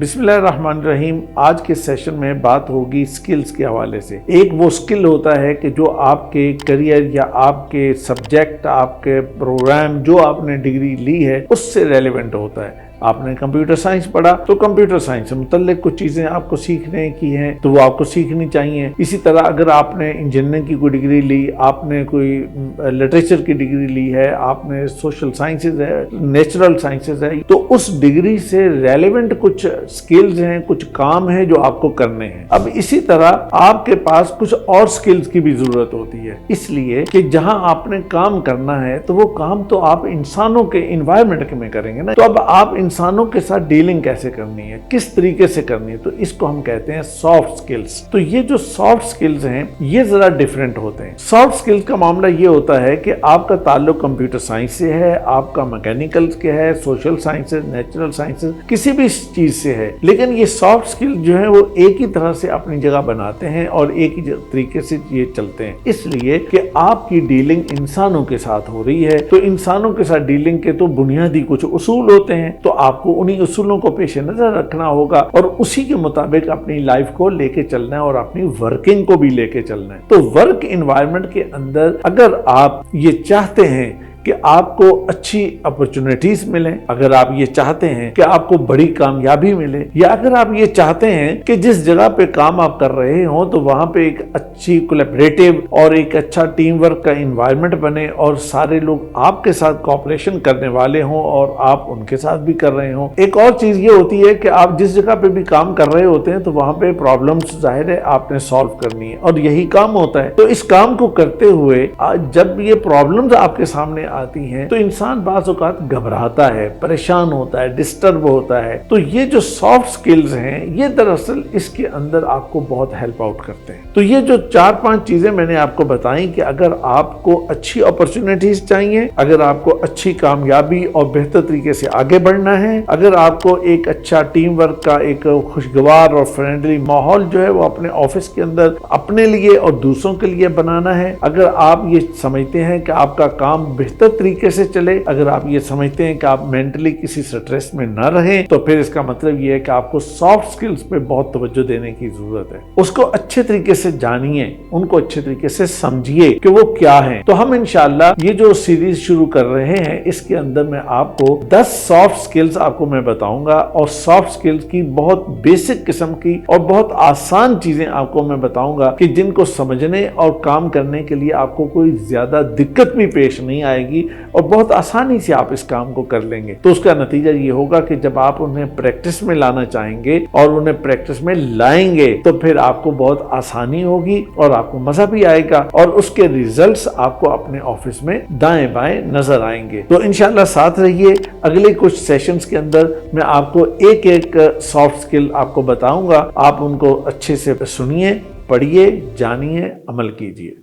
बिस्मिल्लाहिर्रहमानिर्रहीम। आज के सेशन में बात होगी स्किल्स के हवाले से। एक वो स्किल होता है कि जो आपके करियर या आपके सब्जेक्ट, आपके प्रोग्राम, जो आपने डिग्री ली है उससे रेलेवेंट होता है। आपने कंप्यूटर साइंस पढ़ा तो कंप्यूटर साइंस से मुतल्लिक कुछ चीज़ें आपको सीखने की हैं तो वो आपको सीखनी चाहिए। इसी तरह अगर आपने इंजीनियरिंग की कोई डिग्री ली, आपने कोई लिटरेचर की डिग्री ली है, आपने सोशल साइंसेज है, नेचुरल साइंसेज है, तो उस डिग्री से रेलेवेंट कुछ स्किल्स हैं, कुछ काम हैं जो आपको करने हैं। अब इसी तरह आपके पास कुछ और स्किल्स की भी जरूरत होती है, इसलिए कि जहां आपने काम करना है तो वो काम तो आप इंसानों के इन्वायरमेंट में करेंगे ना। तो अब आप इंसानों के साथ डीलिंग कैसे करनी है, किस तरीके से करनी है, तो इसको हम कहते हैं सॉफ्ट स्किल्स। तो ये जो सॉफ्ट स्किल्स हैं ये जरा डिफरेंट होते हैं। सॉफ्ट स्किल्स का मामला ये होता है कि आपका ताल्लुक कंप्यूटर साइंस से है, आपका मैकेनिकल के है, सोशल साइंसेज, नेचुरल साइंसेज, किसी भी चीज से है, लेकिन ये सॉफ्ट स्किल जो है वो एक ही तरह से अपनी जगह बनाते हैं और एक ही तरीके से ये चलते हैं, इसलिए कि आपकी डीलिंग इंसानों के साथ हो रही है। तो इंसानों के साथ डीलिंग के तो बुनियादी कुछ उसूल होते हैं, तो आपको उन्हीं उसूलों को पेश नजर रखना होगा और उसी के मुताबिक अपनी लाइफ को लेके चलना है और अपनी वर्किंग को भी लेके चलना है। तो वर्क एनवायरनमेंट के अंदर अगर आप ये चाहते हैं कि आपको अच्छी अपॉर्चुनिटीज मिलें, अगर आप ये चाहते हैं कि आपको बड़ी कामयाबी मिले, या अगर आप ये चाहते हैं कि जिस जगह पे काम आप कर रहे हो तो वहां पे एक अच्छी कोलैबोरेटिव और एक अच्छा टीम वर्क का एनवायरनमेंट बने और सारे लोग आपके साथ कोऑपरेशन करने वाले हों और आप उनके साथ भी कर रहे हों। एक और चीज ये होती है कि आप जिस जगह पे भी काम कर रहे होते हैं तो वहां पे प्रॉब्लम्स जाहिर है आपने सॉल्व करनी है और यही काम होता है। तो इस काम को करते हुए जब ये प्रॉब्लम्स आपके सामने आती हैं तो इंसान बाज़ औक़ात घबराता है, परेशान होता है, डिस्टर्ब होता है। तो ये जो सॉफ्ट स्किल्स हैं ये दरअसल इसके अंदर आपको बहुत हेल्प आउट करते हैं। तो ये जो 4-5 चीजें मैंने आपको बताई कि अगर आपको अच्छी अपॉर्चुनिटीज चाहिए, अगर आपको अच्छी कामयाबी और बेहतर तरीके से आगे बढ़ना है, अगर आपको एक अच्छा टीम वर्क का एक खुशगवार और फ्रेंडली माहौल जो है वो अपने ऑफिस के अंदर अपने लिए और दूसरों के लिए बनाना है, अगर आप ये समझते हैं कि आपका काम बेहतर तरीके से चले, अगर आप ये समझते हैं कि आप मेंटली किसी स्ट्रेस में न रहें, तो फिर इसका मतलब ये है कि आपको सॉफ्ट स्किल्स पे बहुत तवज्जो देने की जरूरत है। उसको अच्छे तरीके से जानिए, उनको अच्छे तरीके से समझिए कि वो क्या है। तो हम इंशाल्लाह ये जो सीरीज शुरू कर रहे हैं इसके अंदर मैं आपको 10 सॉफ्ट स्किल्स आपको मैं बताऊंगा और सॉफ्ट स्किल्स की बहुत बेसिक किस्म की और बहुत आसान चीजें आपको मैं बताऊंगा कि जिनको समझने और काम करने के लिए आपको कोई ज्यादा दिक्कत भी पेश नहीं आएगी और बहुत आसानी से आप इस काम को कर लेंगे। तो उसका नतीजा ये होगा कि जब आप उन्हें प्रैक्टिस में लाना चाहेंगे और उन्हें प्रैक्टिस में लाएंगे तो फिर आपको बहुत आसानी होगी और आपको मजा भी आएगा और उसके रिजल्ट्स आपको अपने ऑफिस में दाएं बाएं नजर आएंगे। तो इंशाल्लाह साथ रहिए। अगले कुछ सेशंस के अंदर मैं आपको एक एक सॉफ्ट स्किल आपको बताऊंगा, आप उनको अच्छे से सुनिए, पढ़िए, जानिए, अमल कीजिए।